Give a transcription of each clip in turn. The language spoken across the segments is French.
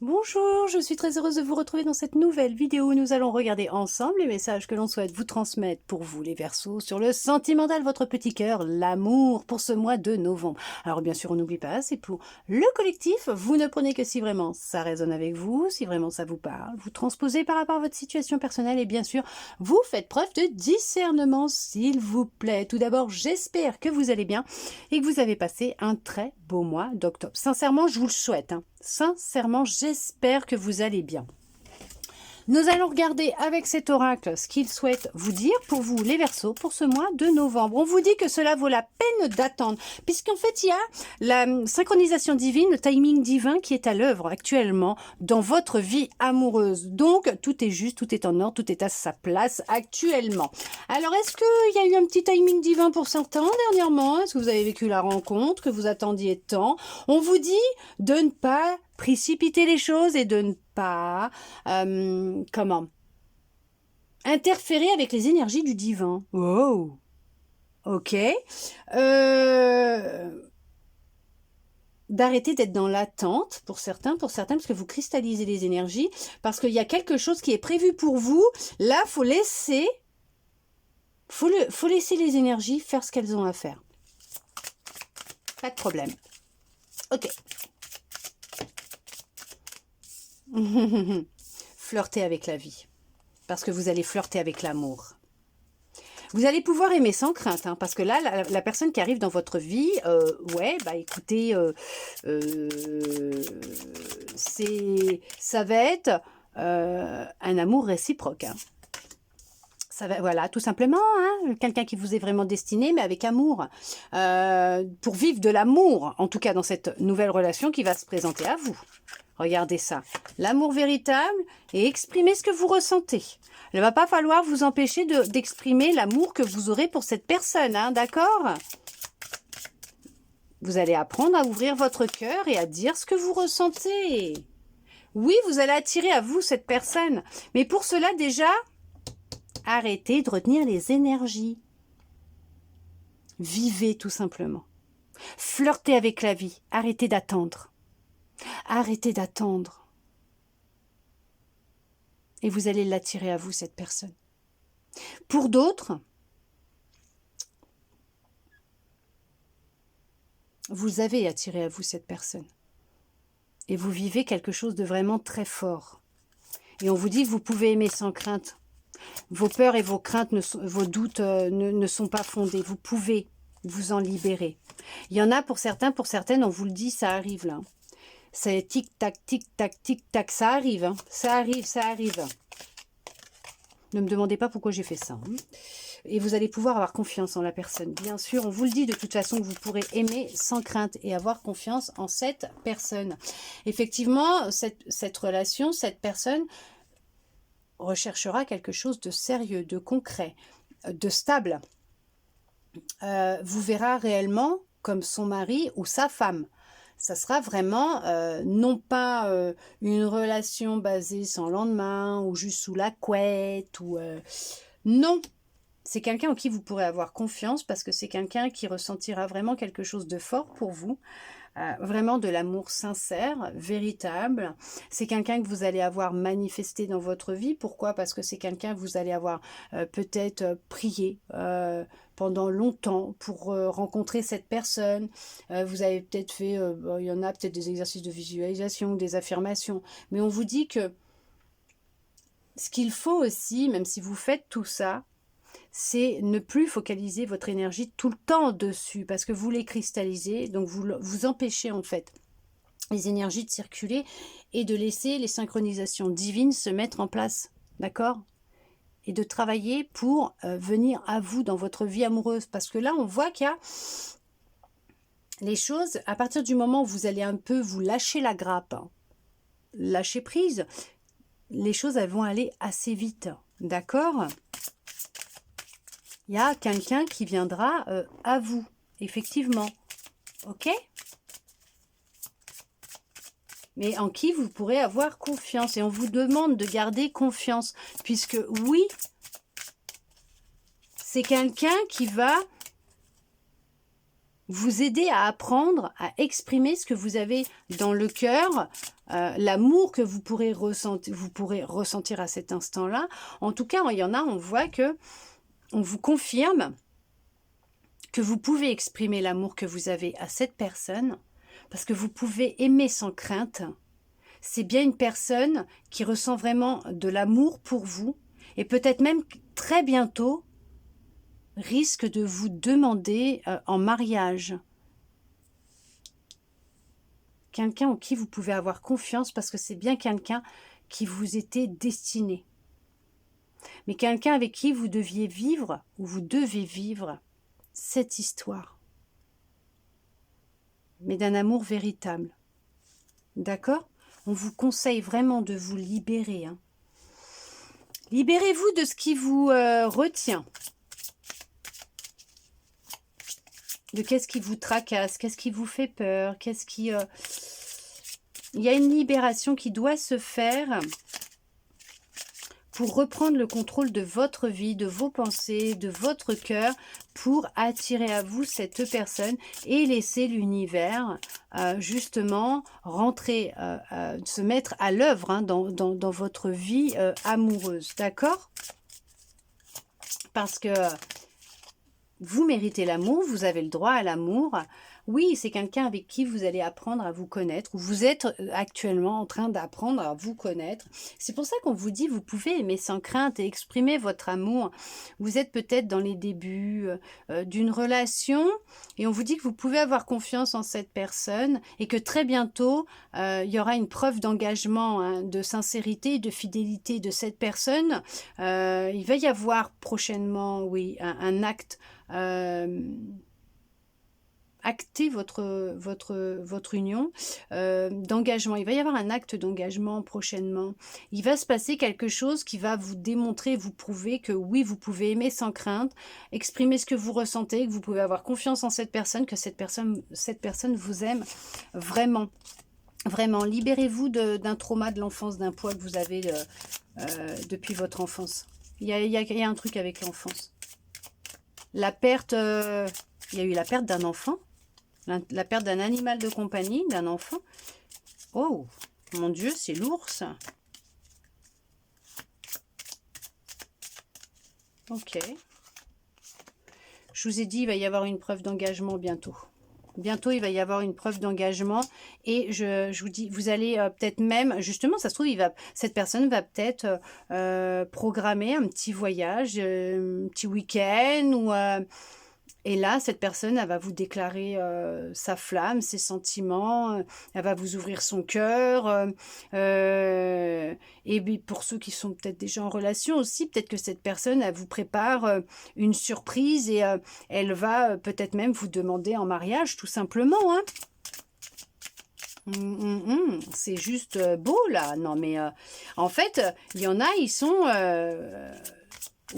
Bonjour, je suis très heureuse de vous retrouver dans cette nouvelle vidéo où nous allons regarder ensemble les messages que l'on souhaite vous transmettre pour vous les Verseaux sur le sentimental, votre petit cœur, l'amour pour ce mois de novembre. Alors bien sûr, on n'oublie pas, c'est pour le collectif, vous ne prenez que si vraiment ça résonne avec vous, si vraiment ça vous parle, vous transposez par rapport à votre situation personnelle et bien sûr, vous faites preuve de discernement s'il vous plaît. Tout d'abord, j'espère que vous allez bien et que vous avez passé un très beau mois d'octobre. Sincèrement, je vous le souhaite. Sincèrement, j'espère que vous allez bien. Nous allons regarder avec cet oracle ce qu'il souhaite vous dire pour vous, les Verseaux, pour ce mois de novembre. On vous dit que cela vaut la peine d'attendre, puisqu'en fait, il y a la synchronisation divine, le timing divin qui est à l'œuvre actuellement dans votre vie amoureuse. Donc, tout est juste, tout est en ordre, tout est à sa place actuellement. Alors, est-ce qu'il y a eu un petit timing divin pour certains dernièrement? Est-ce que vous avez vécu la rencontre, que vous attendiez tant? On vous dit de ne pas précipiter les choses et de ne pas interférer avec les énergies du divin. Oh, ok. D'arrêter d'être dans l'attente pour certains, parce que vous cristallisez les énergies, parce qu'il y a quelque chose qui est prévu pour vous. Là, faut laisser les énergies faire ce qu'elles ont à faire. Pas de problème. Ok. Flirter avec la vie, parce que vous allez flirter avec l'amour. Vous allez pouvoir aimer sans crainte, parce que là, la personne qui arrive dans votre vie, écoutez, ça va être un amour réciproque. Ça va, voilà, tout simplement, quelqu'un qui vous est vraiment destiné, mais avec amour, pour vivre de l'amour, en tout cas dans cette nouvelle relation qui va se présenter à vous. Regardez ça, l'amour véritable et exprimez ce que vous ressentez. Il ne va pas falloir vous empêcher d'exprimer l'amour que vous aurez pour cette personne, d'accord? Vous allez apprendre à ouvrir votre cœur et à dire ce que vous ressentez. Oui, vous allez attirer à vous cette personne, mais pour cela déjà, arrêtez de retenir les énergies. Vivez tout simplement. Flirtez avec la vie, arrêtez d'attendre. Arrêtez d'attendre. Et vous allez l'attirer à vous, cette personne. Pour d'autres, vous avez attiré à vous cette personne. Et vous vivez quelque chose de vraiment très fort. Et on vous dit que vous pouvez aimer sans crainte. Vos peurs et vos craintes, vos doutes ne sont pas fondés. Vous pouvez vous en libérer. Il y en a pour certains, pour certaines, on vous le dit, ça arrive là. C'est tic-tac, tic-tac, tic-tac, ça arrive. Ça arrive, ça arrive. Ne me demandez pas pourquoi j'ai fait ça. Et vous allez pouvoir avoir confiance en la personne. Bien sûr, on vous le dit de toute façon que vous pourrez aimer sans crainte et avoir confiance en cette personne. Effectivement, cette relation, cette personne recherchera quelque chose de sérieux, de concret, de stable. Vous verra réellement comme son mari ou sa femme. Ça sera vraiment non pas une relation basée sans lendemain ou juste sous la couette. Non, c'est quelqu'un en qui vous pourrez avoir confiance parce que c'est quelqu'un qui ressentira vraiment quelque chose de fort pour vous. Vraiment de l'amour sincère, véritable. C'est quelqu'un que vous allez avoir manifesté dans votre vie. Pourquoi? Parce que c'est quelqu'un que vous allez avoir peut-être prié pendant longtemps pour rencontrer cette personne. Vous avez peut-être fait, il y en a peut-être des exercices de visualisation, des affirmations. Mais on vous dit que ce qu'il faut aussi, même si vous faites tout ça, c'est ne plus focaliser votre énergie tout le temps dessus parce que vous les cristallisez, donc vous empêchez en fait les énergies de circuler et de laisser les synchronisations divines se mettre en place, d'accord? Et de travailler pour venir à vous dans votre vie amoureuse parce que là on voit qu'il y a les choses, à partir du moment où vous allez un peu vous lâcher la grappe, lâcher prise, les choses elles vont aller assez vite, d'accord? Il y a quelqu'un qui viendra à vous, effectivement. Ok? Mais en qui vous pourrez avoir confiance. Et on vous demande de garder confiance. Puisque oui, c'est quelqu'un qui va vous aider à apprendre à exprimer ce que vous avez dans le cœur l'amour que vous pourrez ressentir à cet instant-là. En tout cas, il y en a, on voit que on vous confirme que vous pouvez exprimer l'amour que vous avez à cette personne, parce que vous pouvez aimer sans crainte. C'est bien une personne qui ressent vraiment de l'amour pour vous, et peut-être même très bientôt risque de vous demander en mariage. Quelqu'un en qui vous pouvez avoir confiance, parce que c'est bien quelqu'un qui vous était destiné. Mais quelqu'un avec qui vous deviez vivre, ou vous devez vivre, cette histoire. Mais d'un amour véritable. D'accord ? On vous conseille vraiment de vous libérer. Hein. Libérez-vous de ce qui vous retient. De qu'est-ce qui vous tracasse, qu'est-ce qui vous fait peur, qu'est-ce qui... Il y a une libération qui doit se faire pour reprendre le contrôle de votre vie, de vos pensées, de votre cœur, pour attirer à vous cette personne et laisser l'univers justement rentrer, se mettre à l'œuvre hein, dans votre vie amoureuse, d'accord? Parce que vous méritez l'amour, vous avez le droit à l'amour. Oui, c'est quelqu'un avec qui vous allez apprendre à vous connaître, ou vous êtes actuellement en train d'apprendre à vous connaître. C'est pour ça qu'on vous dit, vous pouvez aimer sans crainte et exprimer votre amour. Vous êtes peut-être dans les débuts d'une relation, et on vous dit que vous pouvez avoir confiance en cette personne, et que très bientôt, il y aura une preuve d'engagement, hein, de sincérité et de fidélité de cette personne. Il va y avoir prochainement, oui, un acte... acter votre union d'engagement. Il va y avoir un acte d'engagement prochainement. Il va se passer quelque chose qui va vous démontrer, vous prouver que oui, vous pouvez aimer sans crainte, exprimer ce que vous ressentez, que vous pouvez avoir confiance en cette personne, que cette personne vous aime vraiment. Vraiment, libérez-vous d'un trauma de l'enfance, d'un poids que vous avez depuis votre enfance. Il y a un truc avec l'enfance. La perte, il y a eu la perte d'un enfant, la perte d'un animal de compagnie, d'un enfant. Oh, mon Dieu, c'est lourd ça. Ok. Je vous ai dit, il va y avoir une preuve d'engagement bientôt. Bientôt, il va y avoir une preuve d'engagement et je vous dis, vous allez peut-être même, justement, ça se trouve, cette personne va peut-être programmer un petit voyage, un petit week-end ou... et là, cette personne, elle va vous déclarer sa flamme, ses sentiments, elle va vous ouvrir son cœur. Et puis pour ceux qui sont peut-être déjà en relation aussi, peut-être que cette personne, elle vous prépare une surprise et elle va peut-être même vous demander en mariage, tout simplement. Hein. C'est juste beau là. Non mais en fait, il y en a, ils sont...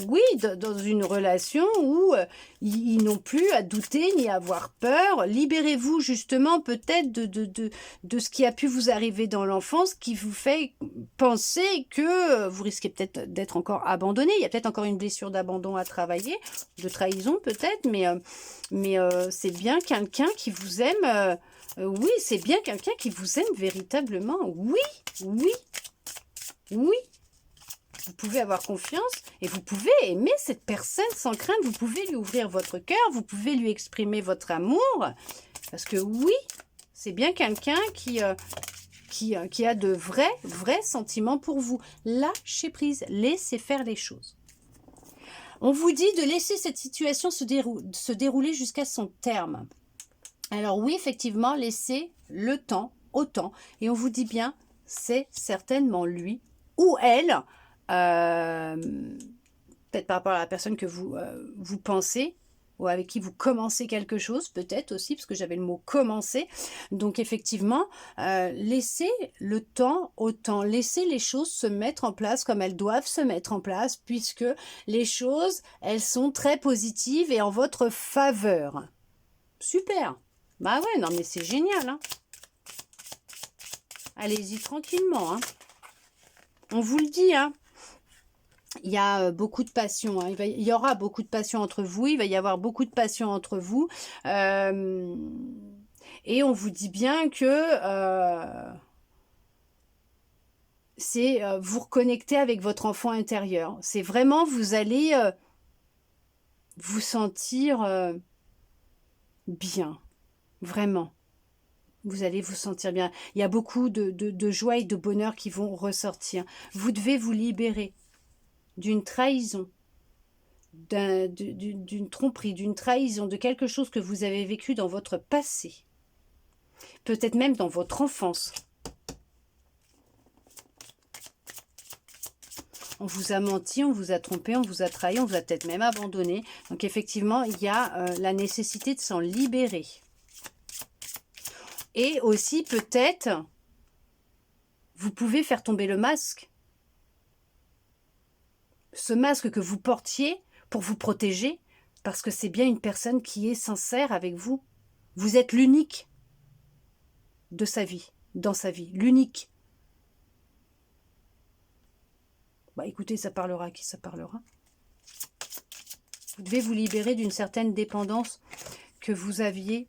oui, dans une relation où ils n'ont plus à douter ni à avoir peur. Libérez-vous justement peut-être de ce qui a pu vous arriver dans l'enfance qui vous fait penser que vous risquez peut-être d'être encore abandonné. Il y a peut-être encore une blessure d'abandon à travailler, de trahison peut-être, mais c'est bien quelqu'un qui vous aime. Oui, c'est bien quelqu'un qui vous aime véritablement. Oui, oui, oui. Vous pouvez avoir confiance et vous pouvez aimer cette personne sans crainte. Vous pouvez lui ouvrir votre cœur, vous pouvez lui exprimer votre amour. Parce que oui, c'est bien quelqu'un qui a de vrais sentiments pour vous. Lâchez prise, laissez faire les choses. On vous dit de laisser cette situation se dérouler jusqu'à son terme. Alors oui, effectivement, laissez le temps au temps. Et on vous dit bien, c'est certainement lui ou elle... peut-être par rapport à la personne que vous pensez ou avec qui vous commencez quelque chose, peut-être aussi, parce que j'avais le mot commencer. Donc effectivement, laissez le temps au temps, laissez les choses se mettre en place comme elles doivent se mettre en place, puisque les choses, elles sont très positives et en votre faveur. Super. Bah ouais, non mais c'est génial. Hein. Allez-y tranquillement. Hein. On vous le dit, hein. Il y a beaucoup de passion, hein. Il y aura beaucoup de passion entre vous, il va y avoir beaucoup de passion entre vous. Et on vous dit bien que c'est vous reconnecter avec votre enfant intérieur. C'est vraiment, vous allez vous sentir bien, vraiment. Vous allez vous sentir bien. Il y a beaucoup de joie et de bonheur qui vont ressortir. Vous devez vous libérer d'une trahison, d'une tromperie, d'une trahison, de quelque chose que vous avez vécu dans votre passé. Peut-être même dans votre enfance. On vous a menti, on vous a trompé, on vous a trahi, on vous a peut-être même abandonné. Donc effectivement, il y a la nécessité de s'en libérer. Et aussi peut-être, vous pouvez faire tomber le masque. Ce masque que vous portiez pour vous protéger, parce que c'est bien une personne qui est sincère avec vous. Vous êtes l'unique de sa vie, dans sa vie, l'unique. Bah écoutez, ça parlera à qui ça parlera. Vous devez vous libérer d'une certaine dépendance que vous aviez,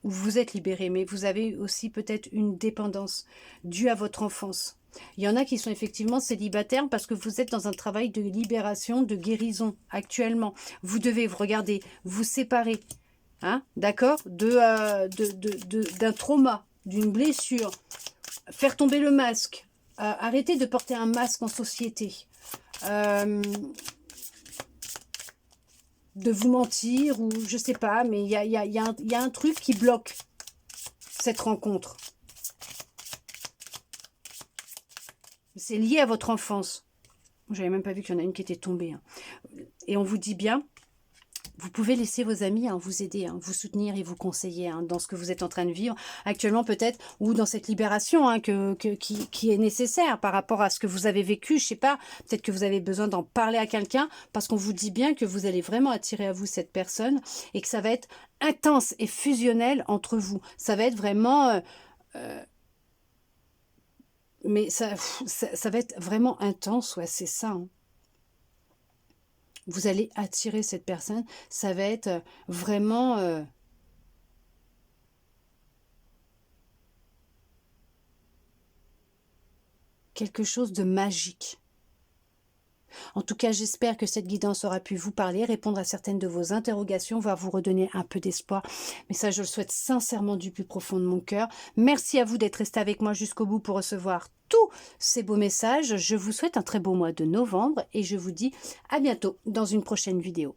ou vous êtes libéré, mais vous avez aussi peut-être une dépendance due à votre enfance. Il y en a qui sont effectivement célibataires parce que vous êtes dans un travail de libération, de guérison actuellement. Vous devez vous regarder, vous séparer, hein, d'accord, d'un trauma, d'une blessure, faire tomber le masque, arrêter de porter un masque en société, de vous mentir ou je sais pas, mais il y a un truc qui bloque cette rencontre. C'est lié à votre enfance. J'avais même pas vu qu'il y en a une qui était tombée. Hein. Et on vous dit bien, vous pouvez laisser vos amis vous aider, vous soutenir et vous conseiller dans ce que vous êtes en train de vivre actuellement peut-être, ou dans cette libération qui est nécessaire par rapport à ce que vous avez vécu. Je sais pas, peut-être que vous avez besoin d'en parler à quelqu'un parce qu'on vous dit bien que vous allez vraiment attirer à vous cette personne et que ça va être intense et fusionnel entre vous. Ça va être vraiment... mais ça va être vraiment intense, ouais, c'est ça. Hein. Vous allez attirer cette personne, ça va être vraiment... quelque chose de magique. En tout cas, j'espère que cette guidance aura pu vous parler, répondre à certaines de vos interrogations, voire vous redonner un peu d'espoir. Mais ça, je le souhaite sincèrement du plus profond de mon cœur. Merci à vous d'être resté avec moi jusqu'au bout pour recevoir tous ces beaux messages. Je vous souhaite un très beau mois de novembre et je vous dis à bientôt dans une prochaine vidéo.